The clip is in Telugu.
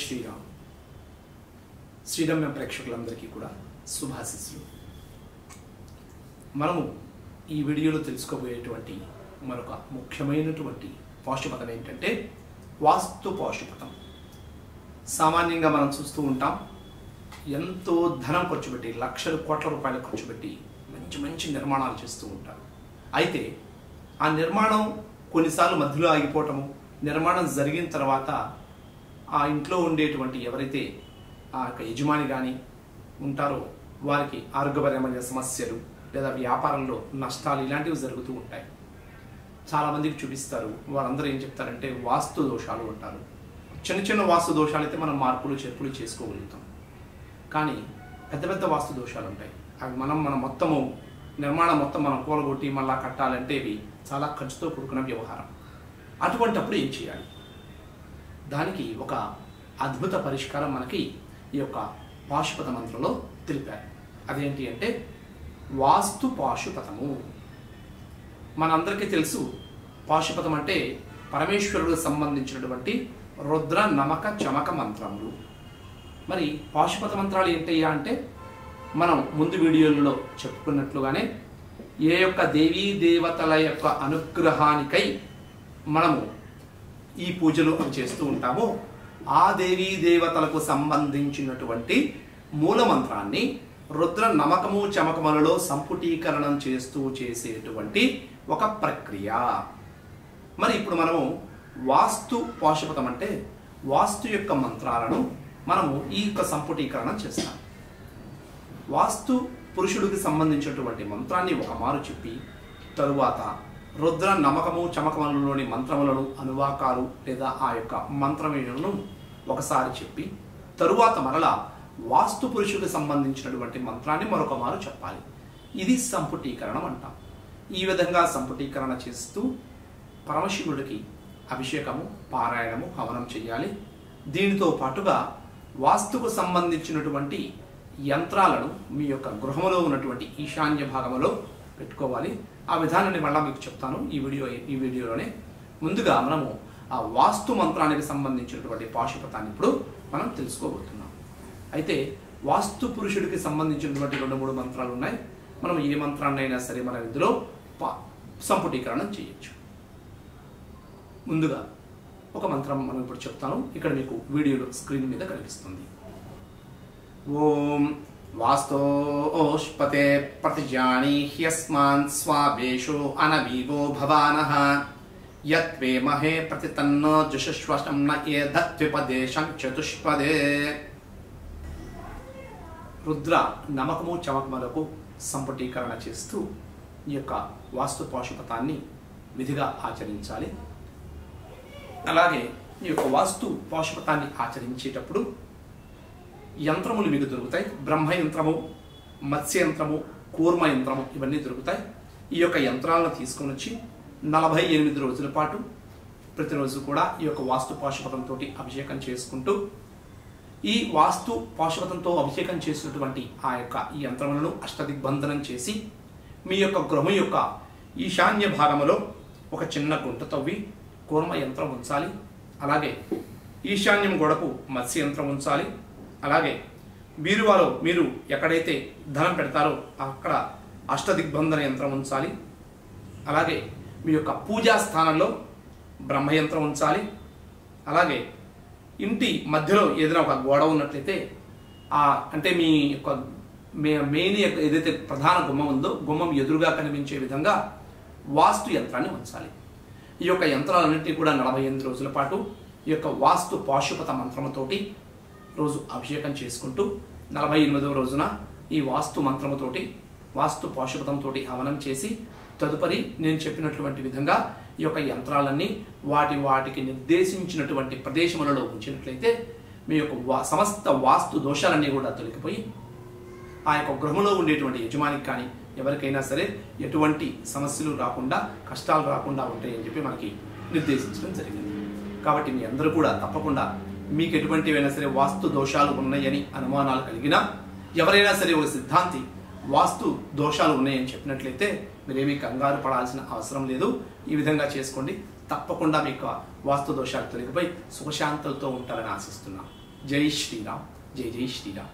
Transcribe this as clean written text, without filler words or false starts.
శ్రీరామ్. శ్రీరమ్య ప్రేక్షకులందరికీ కూడా శుభాశీస్సులు. మనము ఈ వీడియోలో తెలుసుకోబోయేటువంటి మరొక ముఖ్యమైనటువంటి పాశుపతం ఏంటంటే వాస్తు పాశుపతం. సామాన్యంగా మనం చూస్తూ ఉంటాం, ఎంతో ధనం ఖర్చు పెట్టి లక్షల కోట్ల రూపాయలు ఖర్చు పెట్టి మంచి మంచి నిర్మాణాలు చేస్తూ ఉంటారు. అయితే ఆ నిర్మాణం కొన్నిసార్లు మధ్యలో ఆగిపోవటము, నిర్మాణం జరిగిన తర్వాత ఆ ఇంట్లో ఉండేటువంటి ఎవరైతే ఆ యొక్క యజమాని కానీ ఉంటారో వారికి ఆరోగ్యపరమైన సమస్యలు లేదా వ్యాపారంలో నష్టాలు ఇలాంటివి జరుగుతూ ఉంటాయి. చాలామందికి చూపిస్తారు, వారందరూ ఏం చెప్తారంటే వాస్తు దోషాలు అంటారు. చిన్న చిన్న వాస్తు దోషాలు అయితే మనం మార్పులు చేర్పులు చేసుకోగలుగుతాం, కానీ పెద్ద పెద్ద వాస్తు దోషాలు ఉంటాయి. అవి మన మొత్తము నిర్మాణం మొత్తం మనం కూలగొట్టి మళ్ళా కట్టాలంటే ఇవి చాలా ఖర్చుతో కూడుకున్న వ్యవహారం. అటువంటప్పుడు ఏం చేయాలి? దానికి ఒక అద్భుత పరిష్కారం మనకి ఈ యొక్క పాశుపత మంత్రంలో తెలిపారు. అదేంటి అంటే వాస్తు పాశుపతము. మనందరికీ తెలుసు, పాశుపతం అంటే పరమేశ్వరుడికి సంబంధించినటువంటి రుద్ర నమక చమక మంత్రములు. మరి పాశుపత మంత్రాలు ఏంటయ్యా అంటే మనం ముందు వీడియోలలో చెప్పుకున్నట్లుగానే ఏ యొక్క దేవీ దేవతల యొక్క అనుగ్రహానికై మనము ఈ పూజలు చేస్తూ ఉంటామో ఆ దేవీ దేవతలకు సంబంధించినటువంటి మూల మంత్రాన్ని రుద్ర నమకము చమకములలో సంపుటీకరణం చేస్తూ చేసేటువంటి ఒక ప్రక్రియ. మరి ఇప్పుడు మనము వాస్తు పాశుపతం అంటే వాస్తు యొక్క మంత్రాలను మనము ఈ యొక్క సంపుటీకరణం చేస్తాం. వాస్తు పురుషుడికి సంబంధించినటువంటి మంత్రాన్ని ఒక మారు చెప్పి తరువాత రుద్ర నమకము చమకములలోని మంత్రములను అనువాకాలు లేదా ఆ యొక్క మంత్రములను ఒకసారి చెప్పి తరువాత మరలా వాస్తు పురుషుడికి సంబంధించినటువంటి మంత్రాన్ని మరొక మారు చెప్పాలి. ఇది సంపుటీకరణం అంటాం. ఈ విధంగా సంపుటీకరణ చేస్తూ పరమశివుడికి అభిషేకము, పారాయణము, హవనం చేయాలి. దీనితో పాటుగా వాస్తుకు సంబంధించినటువంటి యంత్రాలను మీ యొక్క గృహంలో ఉన్నటువంటి ఈశాన్య భాగంలో పెట్టుకోవాలి. ఆ విధానాన్ని మళ్ళీ మీకు చెప్తాను ఈ వీడియోలోనే. ముందుగా మనము ఆ వాస్తు మంత్రానికి సంబంధించినటువంటి పాశుపతాన్ని ఇప్పుడు మనం తెలుసుకోబోతున్నాం. అయితే వాస్తు పురుషుడికి సంబంధించినటువంటి 2-3 మంత్రాలు ఉన్నాయి. మనం ఏ మంత్రాన్ని అయినా సరే మనం ఇందులో సంపుటీకరణం చేయొచ్చు. ముందుగా ఒక మంత్రం మనం ఇప్పుడు చెప్తాను, ఇక్కడ మీకు వీడియోలో స్క్రీన్ మీద కనిపిస్తుంది. ఓం వాస్తోష్పతే ప్రతిజానీహ్యస్మాన్ స్వావేషో అనవీవో భవానః యత్వే మహే ప్రతితన్నో జుషశ్వశం న ఏధత్విపదేశం చతుష్పదే. రుద్ర నమకము చమకములకు సంపుటీకరణ చేస్తూ ఈ యొక్క వాస్తు పాశుపతాన్ని విధిగా ఆచరించాలి. అలాగే ఈ యొక్క వాస్తు పాశుపతాన్ని ఆచరించేటప్పుడు యంత్రములు మీకు దొరుకుతాయి. బ్రహ్మ యంత్రము, మత్స్య యంత్రము, కూర్మ యంత్రము ఇవన్నీ దొరుకుతాయి. ఈ యొక్క యంత్రాలను తీసుకొని వచ్చి 48 రోజుల పాటు ప్రతిరోజు కూడా ఈ యొక్క వాస్తు పాశుపతంతో అభిషేకం చేసుకుంటూ ఈ వాస్తు పాశుపతంతో అభిషేకం చేసినటువంటి ఆ యొక్క ఈ యంత్రములను అష్టదిగ్బంధనం చేసి మీ యొక్క గృహం యొక్క ఈశాన్య భాగంలో ఒక చిన్న గుంట తవ్వి కూర్మ యంత్రం ఉంచాలి. అలాగే ఈశాన్యం గోడకు మత్స్య యంత్రం ఉంచాలి. అలాగే బీరువాలో మీరు ఎక్కడైతే ధనం పెడతారో అక్కడ అష్టదిగ్బంధన యంత్రం ఉంచాలి. అలాగే మీ యొక్క పూజా స్థానంలో బ్రహ్మయంత్రం ఉంచాలి. అలాగే ఇంటి మధ్యలో ఏదైనా ఒక గోడ ఉన్నట్లయితే అంటే మీ యొక్క మెయిన్ ఏదైతే ప్రధాన గుమ్మం ఉందో గుమ్మం ఎదురుగా కనిపించే విధంగా వాస్తు యంత్రాన్ని ఉంచాలి. ఈ యొక్క యంత్రాలన్నింటినీ కూడా 48 రోజుల పాటు ఈ యొక్క వాస్తు పాశుపత మంత్రముతోటి రోజు అభిషేకం చేసుకుంటూ 48వ రోజున ఈ వాస్తు మంత్రముతోటి వాస్తు పాశుపతంతో హవనం చేసి తదుపరి నేను చెప్పినటువంటి విధంగా ఈ యొక్క యంత్రాలన్నీ వాటికి నిర్దేశించినటువంటి ప్రదేశములలో ఉంచినట్లయితే మీ యొక్క సమస్త వాస్తు దోషాలన్నీ కూడా తొలగిపోయి ఆ యొక్క గృహంలో ఉండేటువంటి యజమానికి కానీ ఎవరికైనా సరే ఎటువంటి సమస్యలు రాకుండా కష్టాలు రాకుండా ఉంటాయని చెప్పి మనకి నిర్దేశించడం జరిగింది. కాబట్టి మీ అందరూ కూడా తప్పకుండా మీకు ఎటువంటివైనా సరే వాస్తు దోషాలు ఉన్నాయని అనుమానాలు కలిగినా ఎవరైనా సరే ఒక సిద్ధాంతి వాస్తు దోషాలు ఉన్నాయని చెప్పినట్లయితే మీరేమీ కంగారు పడాల్సిన అవసరం లేదు. ఈ విధంగా చేసుకోండి. తప్పకుండా మీకు వాస్తు దోషాలు తొలగిపోయి సుఖశాంతులతో ఉంటారని ఆశిస్తున్నాను. జై శ్రీరామ్, జై జై శ్రీరామ్.